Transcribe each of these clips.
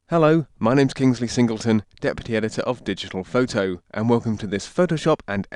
Hello, my name's Kingsley Singleton, Deputy Editor of Digital Photo, and welcome to this Photoshop and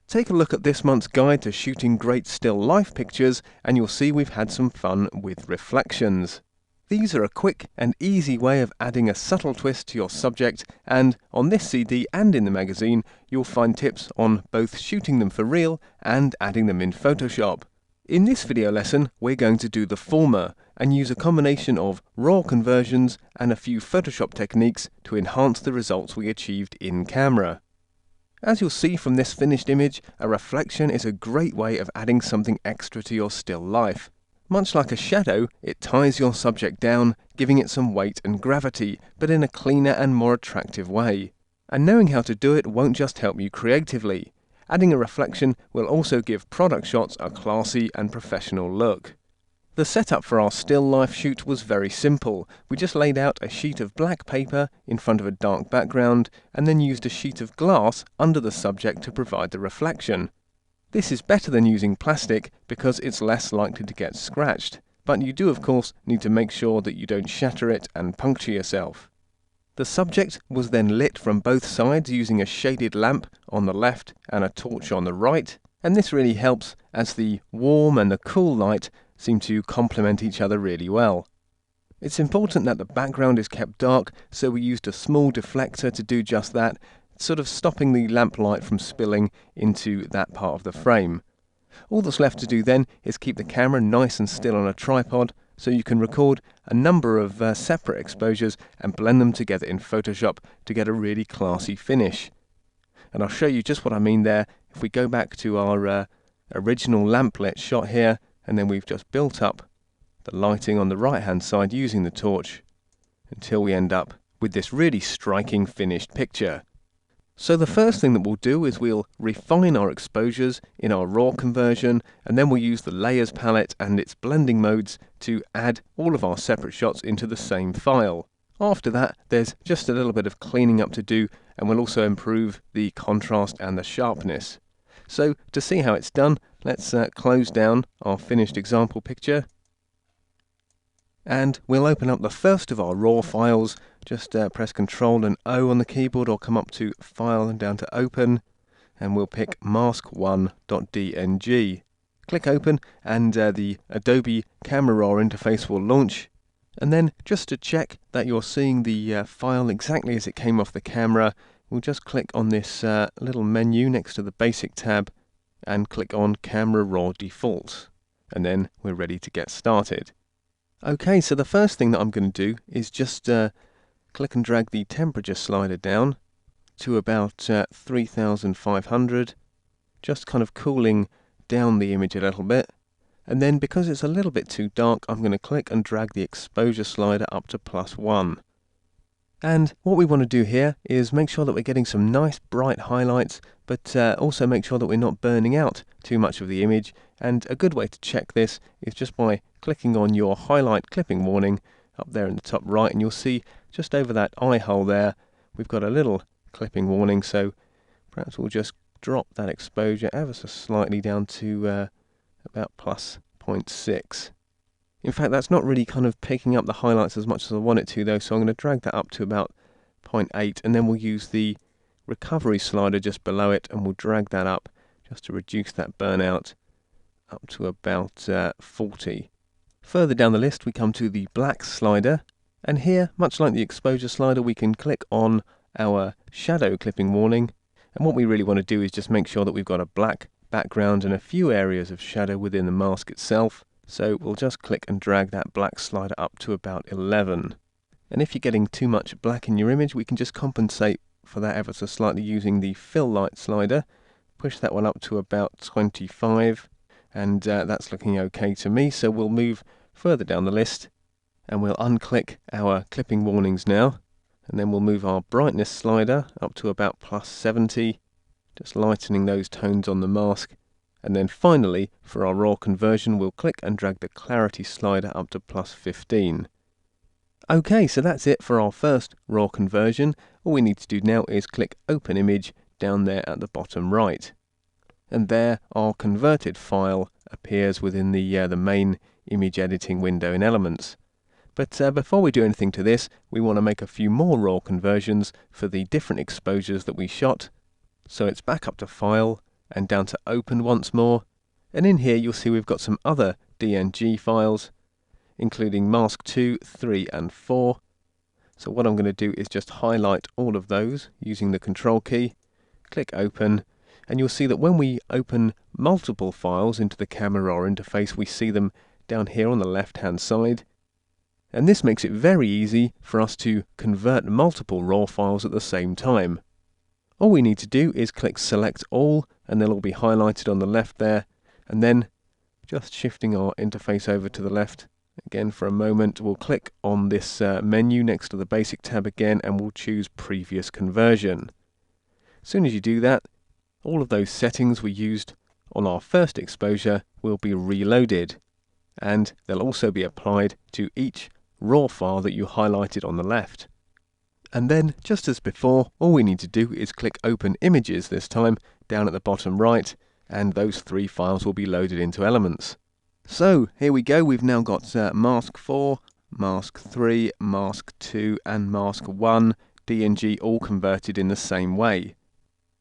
Take a look at this month's guide to shooting great still life pictures, and you'll see we've had some fun with reflections. These are a quick and easy way of adding a subtle twist to your subject, and on this CD and in the magazine, you'll find tips on both shooting them for real and adding them in Photoshop. In this video lesson, we're going to do the former and use a combination of raw conversions and a few Photoshop techniques to enhance the results we achieved in camera. As you'll see from this finished image, a reflection is a great way of adding something extra to your still life. Much like a shadow, it ties your subject down, giving it some weight and gravity, but in a cleaner and more attractive way. And knowing how to do it won't just help you creatively. Adding a reflection will also give product shots a classy and professional look. The setup for our still life shoot was very simple. We just laid out a sheet of black paper in front of a dark background and then used a sheet of glass under the subject to provide the reflection. This is better than using plastic because it's less likely to get scratched, but you do of course need to make sure that you don't shatter it and puncture yourself. The subject was then lit from both sides using a shaded lamp on the left and a torch on the right, and this really helps as the warm and the cool light seem to complement each other really well. It's important that the background is kept dark, so we used a small deflector to do just that, sort of stopping the lamplight from spilling into that part of the frame. All that's left to do then is keep the camera nice and still on a tripod, so you can record a number of separate exposures and blend them together in Photoshop to get a really classy finish. And I'll show you just what I mean there. If we go back to our original lamplit shot here, and then we've just built up the lighting on the right hand side using the torch until we end up with this really striking finished picture. So the first thing that we'll do is we'll refine our exposures in our raw conversion, and then we'll use the layers palette and its blending modes to add all of our separate shots into the same file. After that, there's just a little bit of cleaning up to do, and we'll also improve the contrast and the sharpness. So to see how it's done, let's close down our finished example picture. And we'll open up the first of our raw files. Just press Ctrl and O on the keyboard or come up to File and down to Open, and we'll pick mask1.dng. Click Open and the Adobe Camera Raw interface will launch. And then just to check that you're seeing the file exactly as it came off the camera, we'll just click on this little menu next to the Basic tab and click on Camera Raw Default. And then we're ready to get started. Okay, so the first thing that I'm going to do is just click and drag the temperature slider down to about 3500, just kind of cooling down the image a little bit. And then because it's a little bit too dark, I'm going to click and drag the exposure slider up to +1. And what we want to do here is make sure that we're getting some nice bright highlights, but also make sure that we're not burning out too much of the image. And a good way to check this is just by clicking on your highlight clipping warning up there in the top right, and you'll see just over that eye hole there we've got a little clipping warning, so perhaps we'll just drop that exposure ever so slightly down to about +0.6. In fact, that's not really kind of picking up the highlights as much as I want it to though, so I'm going to drag that up to about 0.8, and then we'll use the recovery slider just below it and we'll drag that up just to reduce that burnout up to about 40. Further down the list we come to the black slider, and here, much like the exposure slider, we can click on our shadow clipping warning, and what we really want to do is just make sure that we've got a black background and a few areas of shadow within the mask itself. So we'll just click and drag that black slider up to about 11. And if you're getting too much black in your image, we can just compensate for that ever so slightly using the fill light slider. Push that one up to about 25, and that's looking okay to me. So we'll move further down the list and we'll unclick our clipping warnings now, and then we'll move our brightness slider up to about +70, just lightening those tones on the mask. And then finally, for our raw conversion, we'll click and drag the clarity slider up to +15. Okay, so that's it for our first raw conversion. All we need to do now is click Open Image down there at the bottom right. And there our converted file appears within the main image editing window in Elements. But before we do anything to this, we want to make a few more raw conversions for the different exposures that we shot. So it's back up to File and down to Open once more. And in here you'll see we've got some other DNG files, including Mask 2, 3 and 4. So what I'm going to do is just highlight all of those using the Control key, click Open, and you'll see that when we open multiple files into the camera or interface, we see them down here on the left hand side. And this makes it very easy for us to convert multiple raw files at the same time. All we need to do is click Select All, and they'll all be highlighted on the left there, and then just shifting our interface over to the left again for a moment, we'll click on this menu next to the Basic tab again, and we'll choose Previous Conversion. As soon as you do that, all of those settings we used on our first exposure will be reloaded, and they'll also be applied to each raw file that you highlighted on the left. And then, just as before, all we need to do is click Open Images this time, down at the bottom right, and those 3 files will be loaded into Elements. So, here we go, we've now got Mask 4, Mask 3, Mask 2 and Mask 1 DNG all converted in the same way.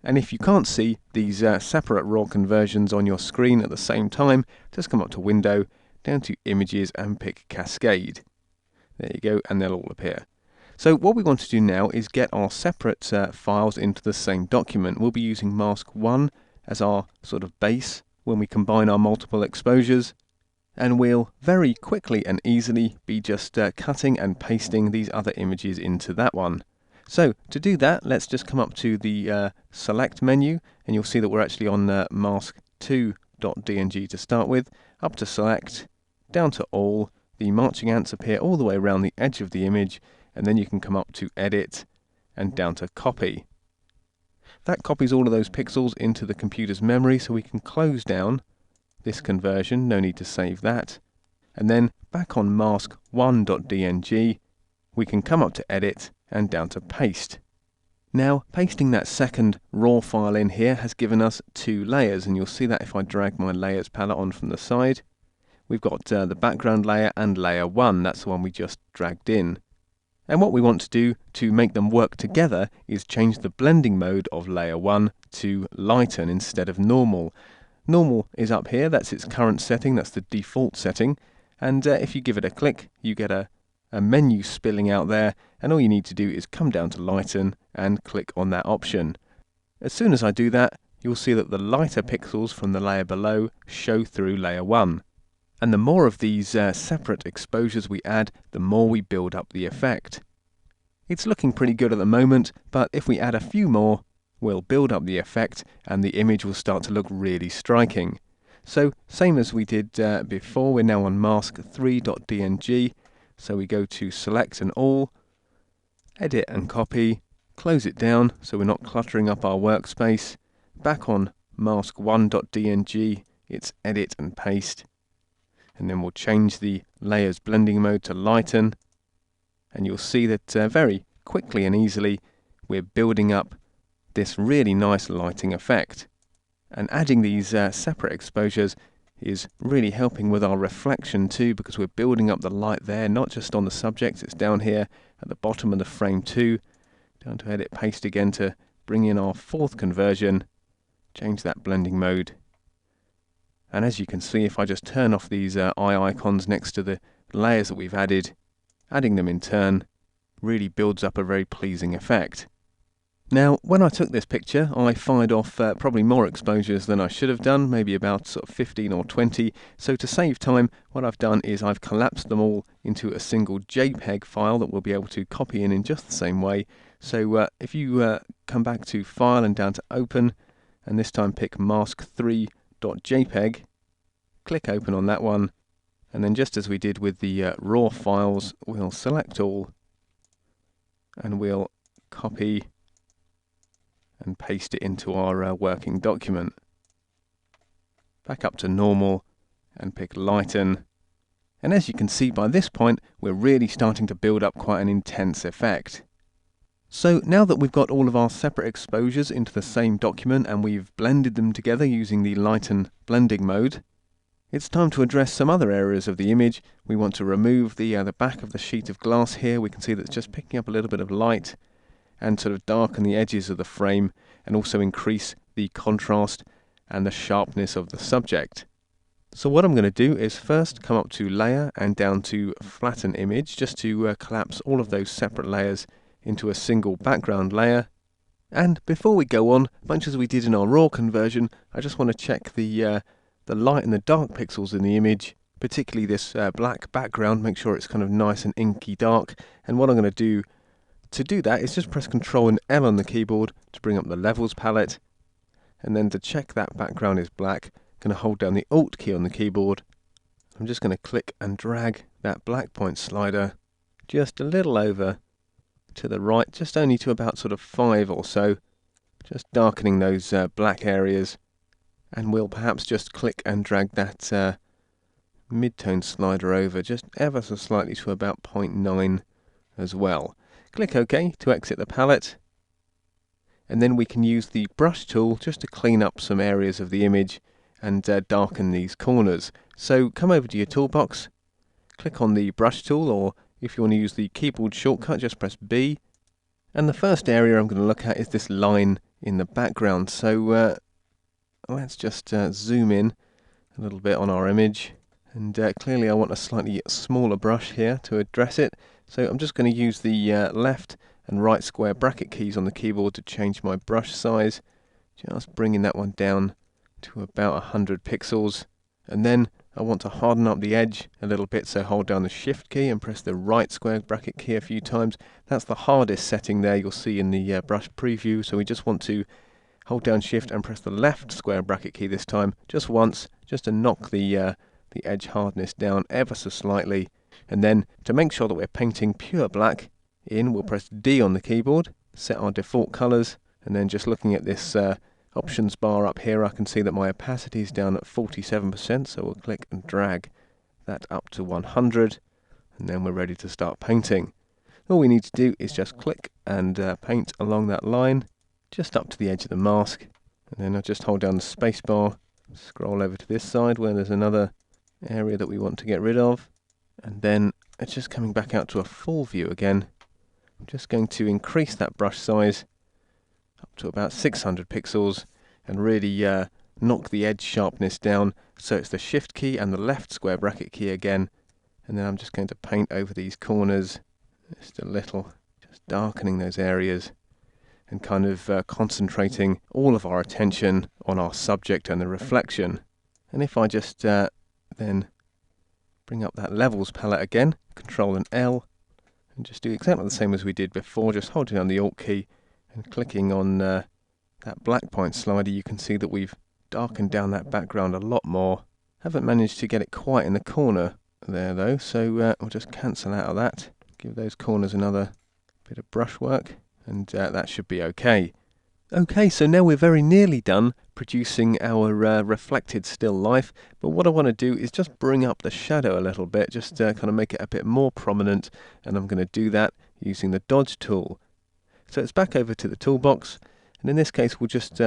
And if you can't see these separate raw conversions on your screen at the same time, just come up to Window, down to Images and pick Cascade. There you go, and they'll all appear. So what we want to do now is get our separate files into the same document. We'll be using Mask 1 as our sort of base when we combine our multiple exposures, and we'll very quickly and easily be just cutting and pasting these other images into that one. So to do that, let's just come up to the Select menu, and you'll see that we're actually on mask2.dng to start with, up to Select, down to All. The marching ants appear all the way around the edge of the image, and then you can come up to Edit and down to Copy. That copies all of those pixels into the computer's memory, so we can close down this conversion, no need to save that. And then back on mask1.dng, we can come up to Edit and down to Paste. Now, pasting that second raw file in here has given us 2 layers, and you'll see that if I drag my layers palette on from the side. We've got the background layer and layer 1, that's the one we just dragged in. And what we want to do to make them work together is change the blending mode of layer 1 to lighten instead of normal. Normal is up here, that's its current setting, that's the default setting, and if you give it a click you get a menu spilling out there, and all you need to do is come down to lighten and click on that option. As soon as I do that, you'll see that the lighter pixels from the layer below show through layer 1. And the more of these separate exposures we add, the more we build up the effect. It's looking pretty good at the moment, but if we add a few more, we'll build up the effect and the image will start to look really striking. So, same as we did before, we're now on mask3.dng, so we go to Select and All, Edit and Copy, close it down so we're not cluttering up our workspace, back on mask1.dng, it's Edit and Paste. And then we'll change the layers blending mode to lighten, and you'll see that very quickly and easily we're building up this really nice lighting effect. And adding these separate exposures is really helping with our reflection too, because we're building up the light there, not just on the subject, it's down here at the bottom of the frame too. Down to Edit, Paste again to bring in our 4th conversion, change that blending mode. And as you can see, if I just turn off these eye icons next to the layers that we've added, adding them in turn really builds up a very pleasing effect. Now, when I took this picture, I fired off probably more exposures than I should have done, maybe about sort of 15 or 20. So to save time, what I've done is I've collapsed them all into a single JPEG file that we'll be able to copy in just the same way. So if you come back to File and down to Open, and this time pick mask3.jpg, click Open on that one, and then just as we did with the raw files, we'll select all, and we'll copy and paste it into our working document. Back up to normal and pick lighten, and as you can see by this point we're really starting to build up quite an intense effect. So now that we've got all of our separate exposures into the same document and we've blended them together using the lighten blending mode, It's time to address some other areas of the image. We want to remove the back of the sheet of glass here. We can see that it's just picking up a little bit of light and sort of darken the edges of the frame, and also increase the contrast and the sharpness of the subject. So what I'm going to do is first come up to Layer and down to Flatten Image, just to collapse all of those separate layers into a single background layer. And before we go on, much as we did in our raw conversion, I just want to check the light and the dark pixels in the image, particularly this black background. Make sure it's kind of nice and inky dark. And what I'm going to do that is just press Ctrl and L on the keyboard to bring up the levels palette. And then to check that background is black, I'm going to hold down the Alt key on the keyboard. I'm just going to click and drag that black point slider just a little over to the right, just only to about sort of 5 or so, just darkening those black areas. And we'll perhaps just click and drag that mid-tone slider over just ever so slightly to about 0.9 as well. Click OK to exit the palette. And then we can use the brush tool just to clean up some areas of the image and darken these corners. So come over to your toolbox, click on the brush tool, or if you want to use the keyboard shortcut, just press B. And the first area I'm going to look at is this line in the background. So let's just zoom in a little bit on our image. And clearly I want a slightly smaller brush here to address it. So I'm just going to use the left and right square bracket keys on the keyboard to change my brush size. Just bringing that one down to about 100 pixels. And then I want to harden up the edge a little bit, so hold down the Shift key and press the right square bracket key a few times. That's the hardest setting there, you'll see in the brush preview. So we just want to hold down Shift and press the left square bracket key this time, just once, just to knock the edge hardness down ever so slightly. And then to make sure that we're painting pure black in, we'll press D on the keyboard, set our default colours, and then just looking at this options bar up here, I can see that my opacity is down at 47%, so we'll click and drag that up to 100, and then we're ready to start painting. All we need to do is just click and paint along that line, just up to the edge of the mask, and then I'll just hold down the space bar, scroll over to this side where there's another area that we want to get rid of, and then it's just coming back out to a full view again. I'm just going to increase that brush size up to about 600 pixels and really knock the edge sharpness down. So it's the Shift key and the left square bracket key again, and then I'm just going to paint over these corners just a little, just darkening those areas and kind of concentrating all of our attention on our subject and the reflection. And if I just then bring up that levels palette again, Control and L, and just do exactly the same as we did before, just holding down the Alt key and clicking on that black point slider, you can see that we've darkened down that background a lot more. Haven't managed to get it quite in the corner there though, so we'll just cancel out of that. Give those corners another bit of brushwork, and that should be okay. Okay, so now we're very nearly done producing our reflected still life, but what I want to do is just bring up the shadow a little bit, just kind of make it a bit more prominent, and I'm going to do that using the Dodge tool. So it's back over to the toolbox, and in this case we'll just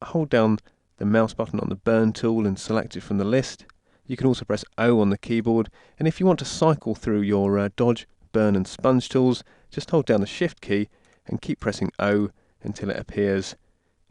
hold down the mouse button on the burn tool and select it from the list. You can also press O on the keyboard, and if you want to cycle through your Dodge, burn and sponge tools, just hold down the Shift key and keep pressing O until it appears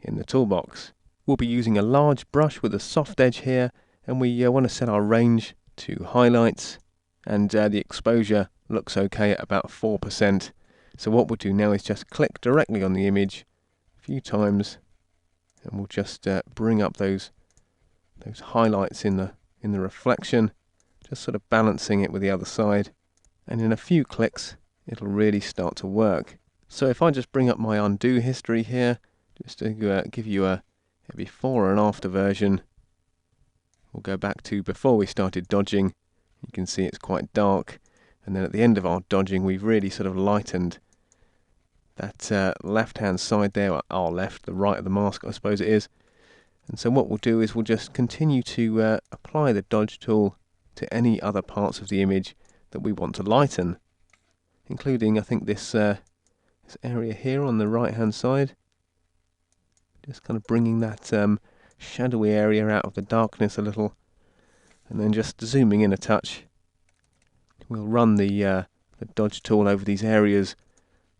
in the toolbox. We'll be using a large brush with a soft edge here, and we want to set our range to highlights, and the exposure looks okay at about 4%. So what we'll do now is just click directly on the image a few times, and we'll just bring up those highlights in the reflection, just sort of balancing it with the other side, and in a few clicks it'll really start to work. So if I just bring up my undo history here, just to give you a before and after version, we'll go back to before we started dodging. You can see it's quite dark, and then at the end of our dodging we've really sort of lightened that left hand side there, our left, the right of the mask I suppose it is. And so what we'll do is we'll just continue to apply the Dodge tool to any other parts of the image that we want to lighten, including I think this area here on the right hand side. Just kind of bringing that shadowy area out of the darkness a little, and then just zooming in a touch, we'll run the dodge tool over these areas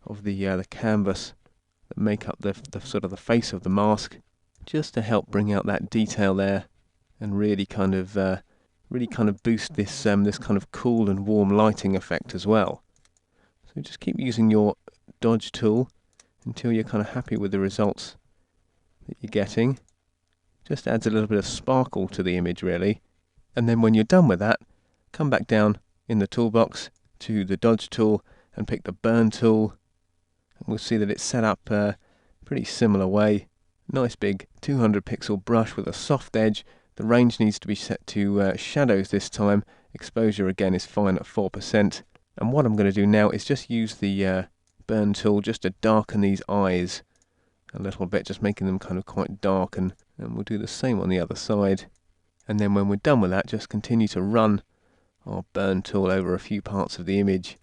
of the canvas that make up the sort of the face of the mask, just to help bring out that detail there, and really kind of boost this this kind of cool and warm lighting effect as well. So just keep using your dodge tool until you're kind of happy with the results that you're getting. Just adds a little bit of sparkle to the image really. And then when you're done with that, come back down in the toolbox to the dodge tool and pick the burn tool. And we'll see that it's set up pretty similar way. Nice big 200 pixel brush with a soft edge. The range needs to be set to shadows this time. Exposure again is fine at 4%. And what I'm going to do now is just use the burn tool just to darken these eyes a little bit, just making them kind of quite dark, and we'll do the same on the other side. And then when we're done with that, just continue to run our burn tool over a few parts of the image,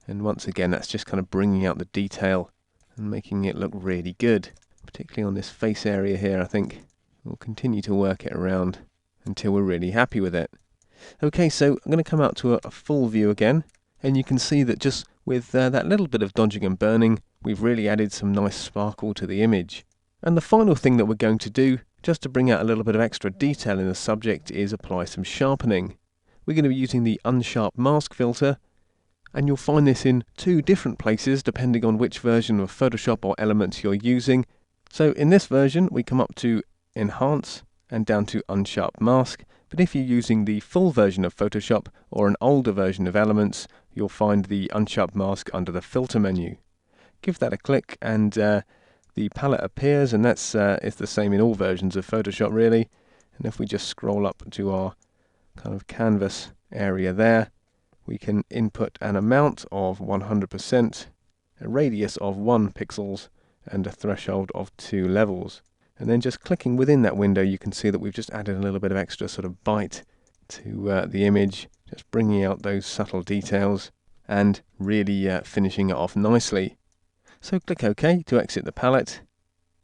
and once again that's just kind of bringing out the detail and making it look really good, particularly on this face area here. I think we'll continue to work it around until we're really happy with it. Okay, so I'm going to come out to a full view again, and you can see that just with that little bit of dodging and burning, we've really added some nice sparkle to the image. And the final thing that we're going to do, just to bring out a little bit of extra detail in the subject, is apply some sharpening. We're going to be using the unsharp mask filter, and you'll find this in two different places depending on which version of Photoshop or Elements you're using. So in this version we come up to Enhance and down to Unsharp Mask, but if you're using the full version of Photoshop or an older version of Elements, you'll find the Unsharp Mask under the Filter menu. Give that a click and the palette appears, and that's it's the same in all versions of Photoshop really. And if we just scroll up to our kind of canvas area there, we can input an amount of 100%, a radius of 1 pixels, and a threshold of 2 levels. And then just clicking within that window, you can see that we've just added a little bit of extra sort of bite to the image, just bringing out those subtle details and really finishing it off nicely. So click OK to exit the palette,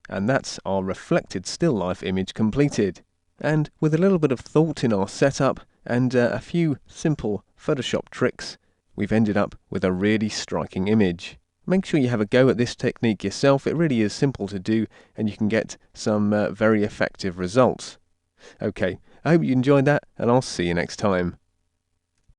and that's our reflected still life image completed. And with a little bit of thought in our setup and a few simple Photoshop tricks, we've ended up with a really striking image. Make sure you have a go at this technique yourself. It really is simple to do, and you can get some very effective results. Okay, I hope you enjoyed that, and I'll see you next time.